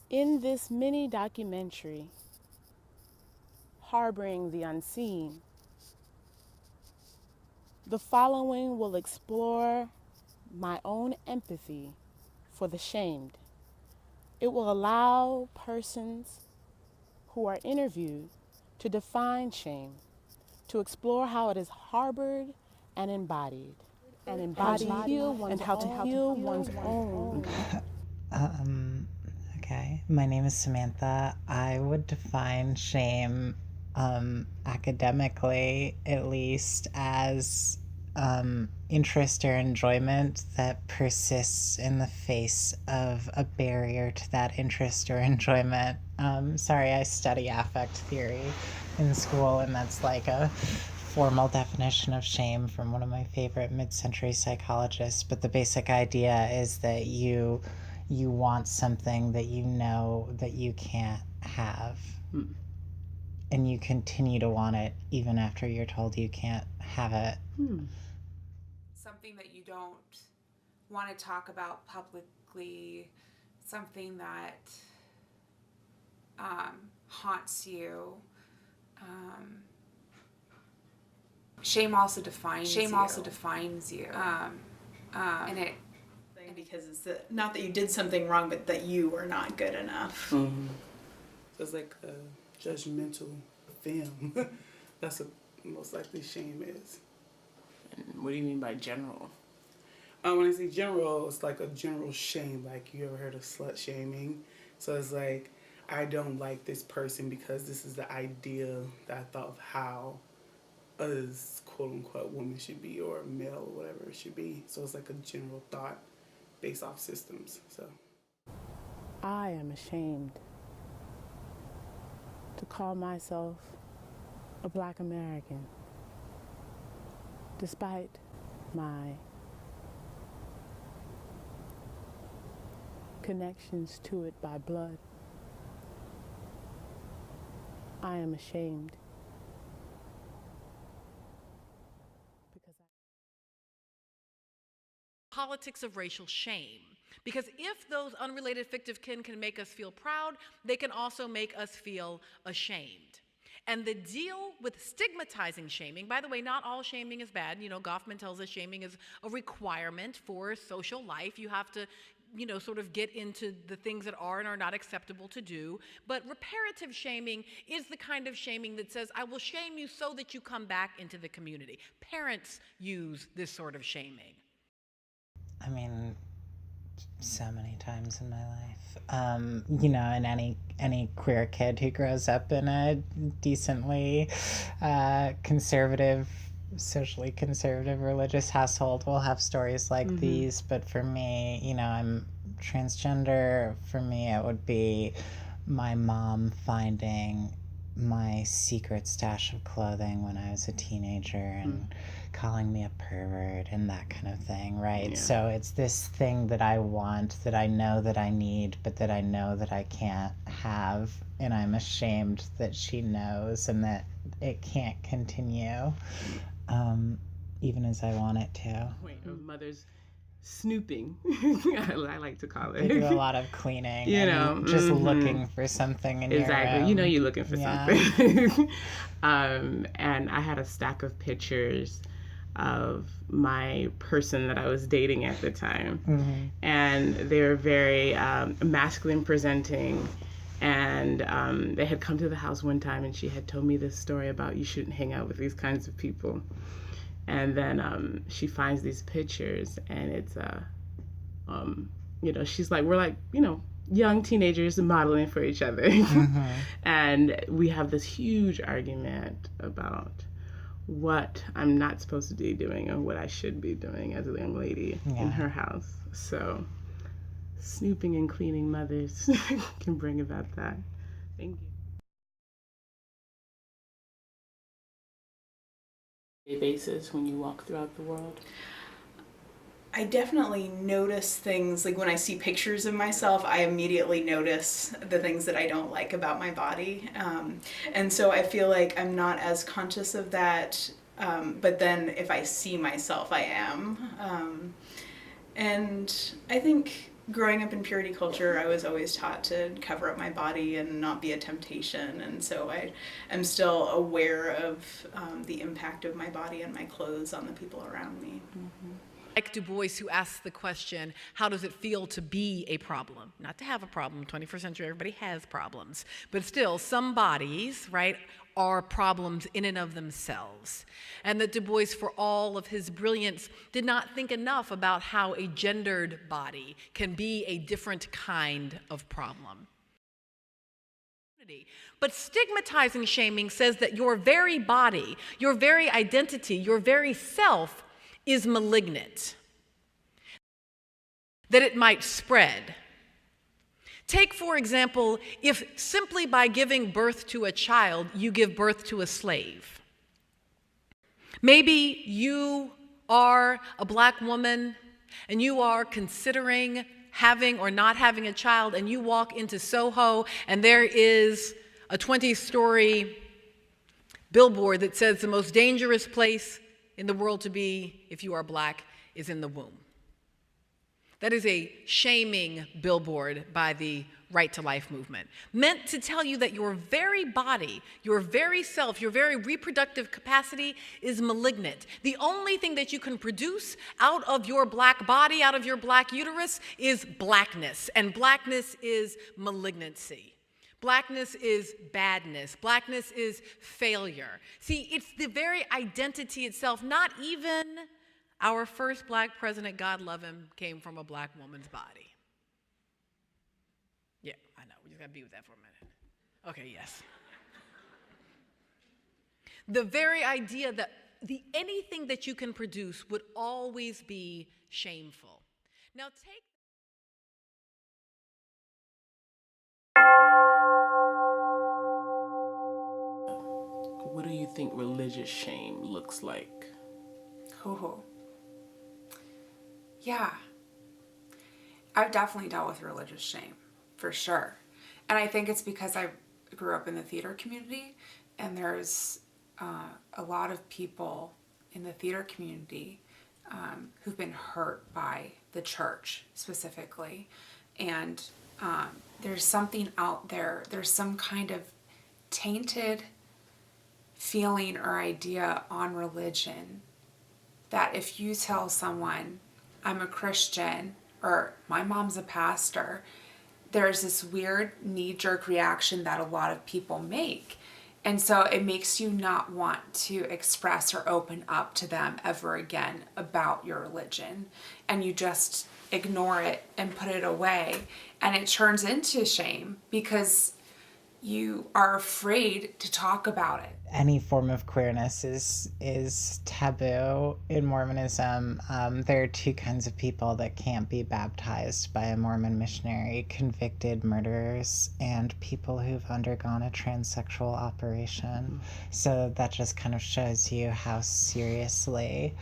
In this mini documentary, Harboring the Unseen, the following will explore my own empathy for the shamed. It will allow persons who are interviewed to define shame, to explore how it is harbored and embodied, how to heal one's own. Um, okay. My name is Samantha. I would define shame, academically, at least, as interest or enjoyment that persists in the face of a barrier to that interest or enjoyment. Sorry, I study affect theory in school, and that's like a formal definition of shame from one of my favorite mid-century psychologists. But the basic idea is that you want something that you know that you can't have. And you continue to want it even after you're told you can't have it. Something that you don't want to talk about publicly, something that haunts you. Shame also defines you. And it because it's not that you did something wrong, but that you were not good enough. Mm-hmm. So it's like a judgmental film. That's what most likely shame is. And what do you mean by general? When I say general, it's like a general shame. Like, you ever heard of slut shaming? So it's like, I don't like this person because this is the ideal that I thought of how a quote-unquote woman should be, or male, or whatever it should be. So it's like a general thought based off systems. So I am ashamed to call myself a Black American, despite my connections to it by blood. I am ashamed because politics of racial shame. Because if those unrelated fictive kin can make us feel proud, they can also make us feel ashamed. And the deal with stigmatizing shaming, by the way, not all shaming is bad. You know, Goffman tells us shaming is a requirement for social life. You have to, sort of get into the things that are and are not acceptable to do. But reparative shaming is the kind of shaming that says, I will shame you so that you come back into the community. Parents use this sort of shaming. I mean, so many times in my life. And any queer kid who grows up in a decently conservative, socially conservative religious household will have stories like these. But for me, I'm transgender. For me, it would be my mom finding my secret stash of clothing when I was a teenager and calling me a pervert and that kind of thing, right? Yeah. So it's this thing that I want, that I know that I need, but that I know that I can't have, and I'm ashamed that she knows and that it can't continue, even as I want it to. Mother's snooping, I like to call it. They do a lot of cleaning, just looking for something in exactly. your room. You're looking for something. And I had a stack of pictures of my person that I was dating at the time, and they were very masculine presenting. And they had come to the house one time, and she had told me this story about you shouldn't hang out with these kinds of people. And then she finds these pictures, and it's, she's like, we're like, young teenagers modeling for each other. And we have this huge argument about what I'm not supposed to be doing and what I should be doing as a young lady in her house. So snooping and cleaning mothers can bring about that. Thank you. Basis when you walk throughout the world? I definitely notice things, like when I see pictures of myself, I immediately notice the things that I don't like about my body. And so I feel like I'm not as conscious of that, but then if I see myself, I am. And I think growing up in purity culture, I was always taught to cover up my body and not be a temptation, and so I am still aware of the impact of my body and my clothes on the people around me. Like Du Bois, who asks the question, how does it feel to be a problem? Not to have a problem. 21st century, everybody has problems. But still, some bodies, right, are problems in and of themselves. And that Du Bois, for all of his brilliance, did not think enough about how a gendered body can be a different kind of problem. But stigmatizing shaming says that your very body, your very identity, your very self is malignant, that it might spread. Take, for example, if simply by giving birth to a child, you give birth to a slave. Maybe you are a black woman and you are considering having or not having a child, and you walk into Soho and there is a 20-story billboard that says the most dangerous place in the world to be if you are black is in the womb. That is a shaming billboard by the Right to Life movement, meant to tell you that your very body, your very self, your very reproductive capacity is malignant. The only thing that you can produce out of your black body, out of your black uterus, is blackness, and blackness is malignancy. Blackness is badness. Blackness is failure. See, it's the very identity itself. Not even our first black president, God love him, came from a black woman's body. Yeah, I know. We just got to be with that for a minute. Okay, yes. The very idea that anything that you can produce would always be shameful. Now take... What do you think religious shame looks like? Oh, yeah. I've definitely dealt with religious shame, for sure. And I think it's because I grew up in the theater community, and there's a lot of people in the theater community who've been hurt by the church specifically. And there's something out there, there's some kind of tainted feeling or idea on religion that if you tell someone, I'm a Christian, or my mom's a pastor, there's this weird knee-jerk reaction that a lot of people make. And so it makes you not want to express or open up to them ever again about your religion. And you just ignore it and put it away. And it turns into shame because you are afraid to talk about it. Any form of queerness is taboo in Mormonism. There are two kinds of people that can't be baptized by a Mormon missionary: convicted murderers and people who've undergone a transsexual operation. So that just kind of shows you how seriously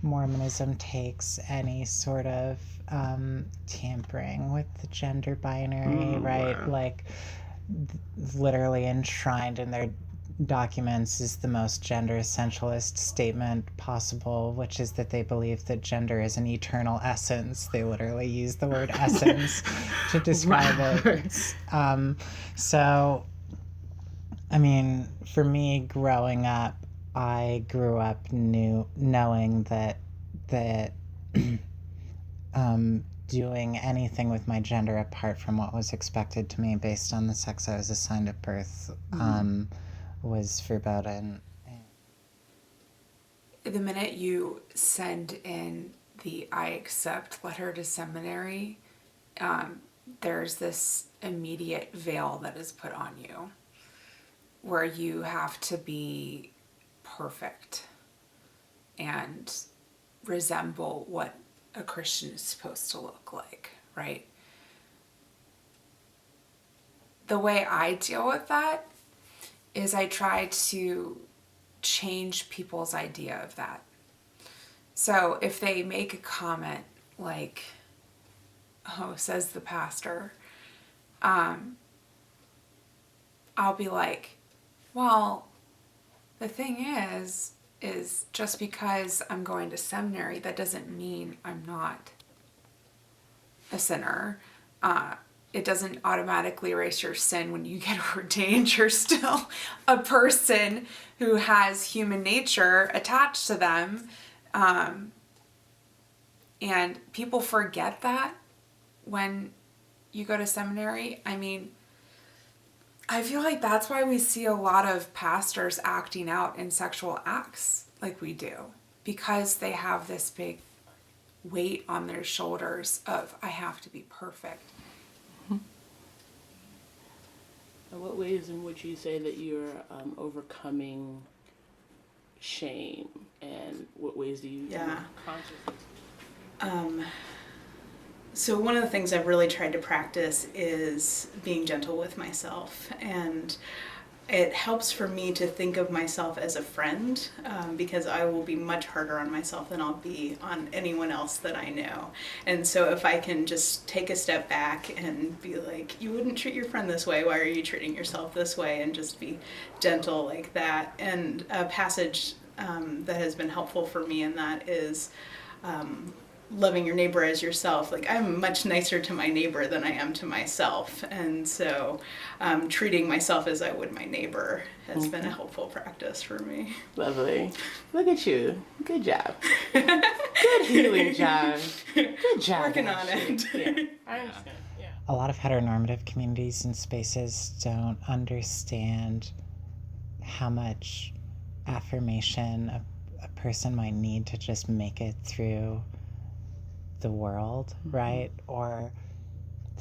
Mormonism takes any sort of tampering with the gender binary, right? Wow. Like, literally enshrined in their documents is the most gender essentialist statement possible, which is that they believe that gender is an eternal essence. They literally use the word essence to describe it. So, I mean, for me, growing up, I grew up knowing that doing anything with my gender apart from what was expected to me based on the sex I was assigned at birth was verboten. The minute you send in the I accept letter to seminary, there's this immediate veil that is put on you where you have to be perfect and resemble what a Christian is supposed to look like, right? The way I deal with that is I try to change people's idea of that. So if they make a comment like, oh, says the pastor, I'll be like, well, the thing is just because I'm going to seminary, that doesn't mean I'm not a sinner. It doesn't automatically erase your sin when you get ordained. You're still a person who has human nature attached to them. And people forget that when you go to seminary. I mean, I feel like that's why we see a lot of pastors acting out in sexual acts like we do, because they have this big weight on their shoulders of, I have to be perfect. And what ways in which you say that you're overcoming shame, and what ways do you consciously? So one of the things I've really tried to practice is being gentle with myself, and it helps for me to think of myself as a friend, because I will be much harder on myself than I'll be on anyone else that I know. And so if I can just take a step back and be like, you wouldn't treat your friend this way, why are you treating yourself this way? And just be gentle like that. And a passage that has been helpful for me in that is loving your neighbor as yourself. Like, I'm much nicer to my neighbor than I am to myself. And so treating myself as I would my neighbor has been a helpful practice for me. Lovely. Look at you. Good job. Good healing job. Good job. Working on it. Yeah, I understand. Yeah. A lot of heteronormative communities and spaces don't understand how much affirmation a person might need to just make it through the world, right? Or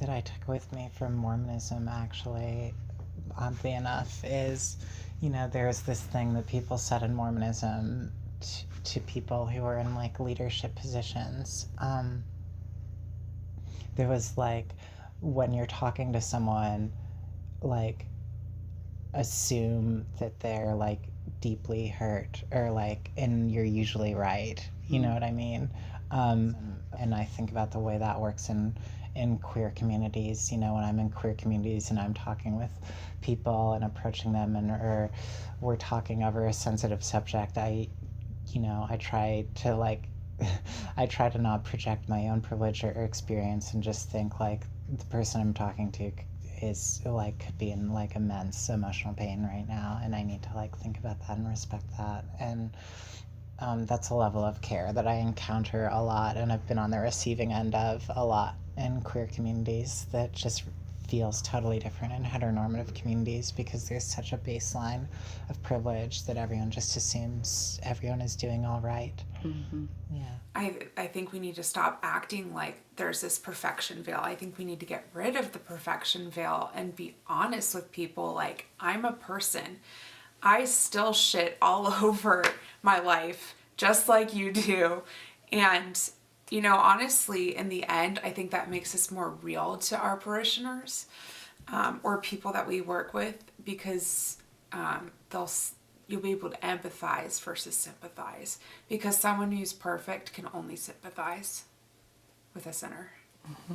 that I took with me from Mormonism, actually, oddly enough, is, you know, there's this thing that people said in Mormonism to people who are in like leadership positions. There was like, when you're talking to someone, like, assume that they're like deeply hurt, or like, and you're usually right. You know what I mean? And I think about the way that works in queer communities. You know, when I'm in queer communities and I'm talking with people and approaching them, or we're talking over a sensitive subject, I try to like, I try to not project my own privilege or experience, and just think like the person I'm talking to is like, could be in like immense emotional pain right now, and I need to like think about that and respect that. And that's a level of care that I encounter a lot, and I've been on the receiving end of a lot in queer communities, that just feels totally different in heteronormative communities, because there's such a baseline of privilege that everyone just assumes everyone is doing all right. Mm-hmm. I think we need to stop acting like there's this perfection veil. I think we need to get rid of the perfection veil and be honest with people. Like, I'm a person. I still shit all over my life, just like you do. And, you know, honestly, in the end, I think that makes us more real to our parishioners, or people that we work with, because you'll be able to empathize versus sympathize, because someone who's perfect can only sympathize with a sinner. Mm-hmm.